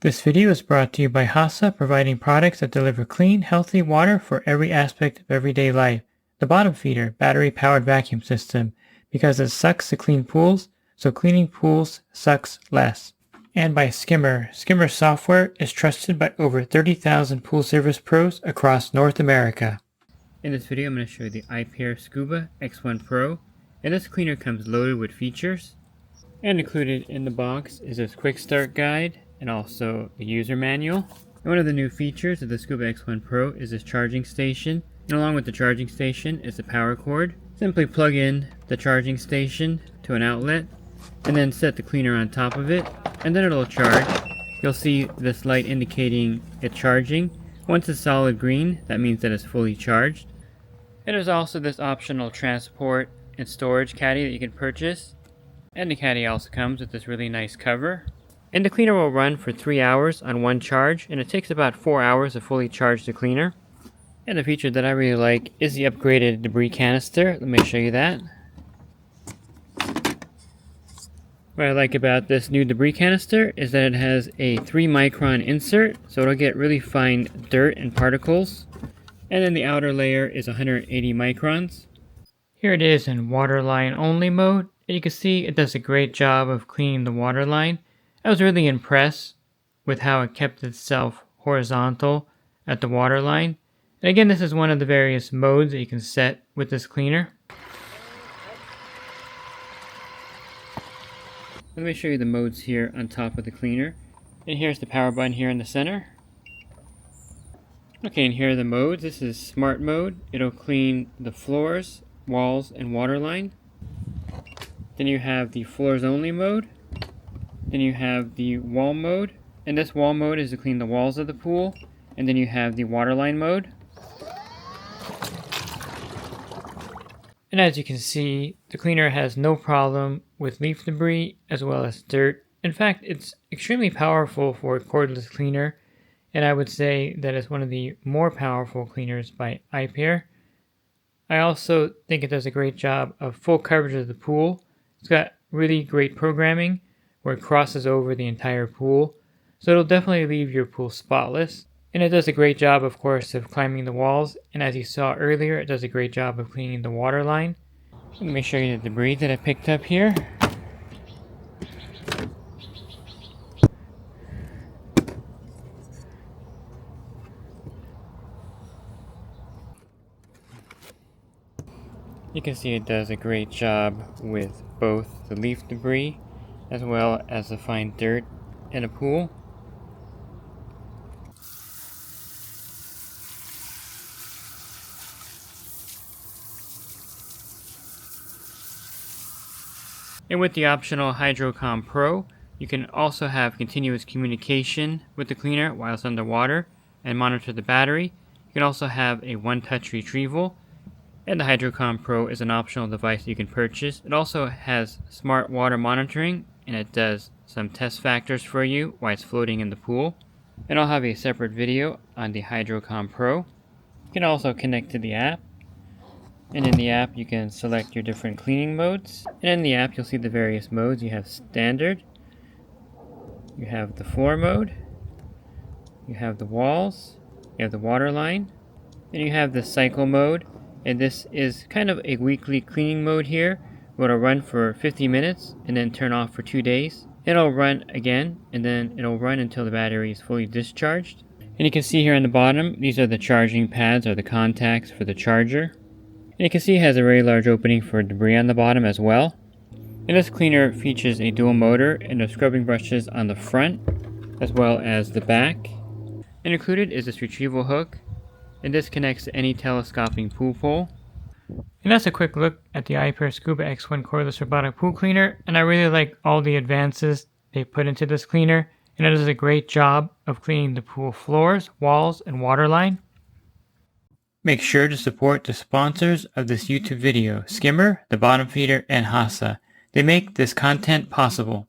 This video is brought to you by Hasa, providing products that deliver clean, healthy water for every aspect of everyday life. The bottom feeder, battery-powered vacuum system, because it sucks to clean pools, so cleaning pools sucks less. And by Skimmer. Skimmer software is trusted by over 30,000 pool service pros across North America. In this video, I'm going to show you the Aiper Scuba X1 Pro, and this cleaner comes loaded with features. And included in the box is this quick start guide and also the user manual. And one of the new features of the Scuba X1 Pro is this charging station. And along with the charging station is the power cord. Simply plug in the charging station to an outlet and then set the cleaner on top of it, and then it'll charge. You'll see this light indicating it charging. Once it's solid green, that means that it's fully charged. And there's also this optional transport and storage caddy that you can purchase. And the caddy also comes with this really nice cover. And the cleaner will run for 3 hours on one charge, and it takes about 4 hours to fully charge the cleaner. And the feature that I really like is the upgraded debris canister. Let me show you that. What I like about this new debris canister is that it has a 3-micron insert, so it'll get really fine dirt and particles. And then the outer layer is 180 microns. Here it is in waterline only mode, and you can see it does a great job of cleaning the waterline. I was really impressed with how it kept itself horizontal at the waterline. And again, this is one of the various modes that you can set with this cleaner. Let me show you the modes here on top of the cleaner. And here's the power button here in the center. Okay, and here are the modes. This is smart mode. It'll clean the floors, walls, and waterline. Then you have the floors only mode. Then you have the wall mode. And this wall mode is to clean the walls of the pool. And then you have the waterline mode. And as you can see, the cleaner has no problem with leaf debris as well as dirt. In fact, it's extremely powerful for a cordless cleaner, and I would say that it's one of the more powerful cleaners by Aiper. I also think it does a great job of full coverage of the pool. It's got really great programming where it crosses over the entire pool, so it'll definitely leave your pool spotless. And it does a great job, of course, of climbing the walls, and as you saw earlier, it does a great job of cleaning the water line. Let me show you the debris that I picked up here. You can see it does a great job with both the leaf debris as well as the fine dirt in a pool. And with the optional HydroCom Pro, you can also have continuous communication with the cleaner while it's underwater and monitor the battery. You can also have a one-touch retrieval, and the HydroCom Pro is an optional device you can purchase. It also has smart water monitoring, and it does some test factors for you while it's floating in the pool. And I'll have a separate video on the HydroCom Pro. You can also connect to the app. And in the app, you can select your different cleaning modes. And in the app, you'll see the various modes. You have standard, you have the floor mode, you have the walls, you have the water line, and you have the cycle mode. And this is kind of a weekly cleaning mode here, where it'll run for 50 minutes and then turn off for 2 days. It'll run again, and then it'll run until the battery is fully discharged. And you can see here on the bottom, these are the charging pads or the contacts for the charger. And you can see it has a very large opening for debris on the bottom as well. And this cleaner features a dual motor and the scrubbing brushes on the front as well as the back. And included is this retrieval hook, and this connects to any telescoping pool pole. And that's a quick look at the Aiper Scuba X1 cordless robotic pool cleaner, and I really like all the advances they put into this cleaner, and it does a great job of cleaning the pool floors, walls, and waterline. Make sure to support the sponsors of this YouTube video, Skimmer, The Bottom Feeder, and Hasa. They make this content possible.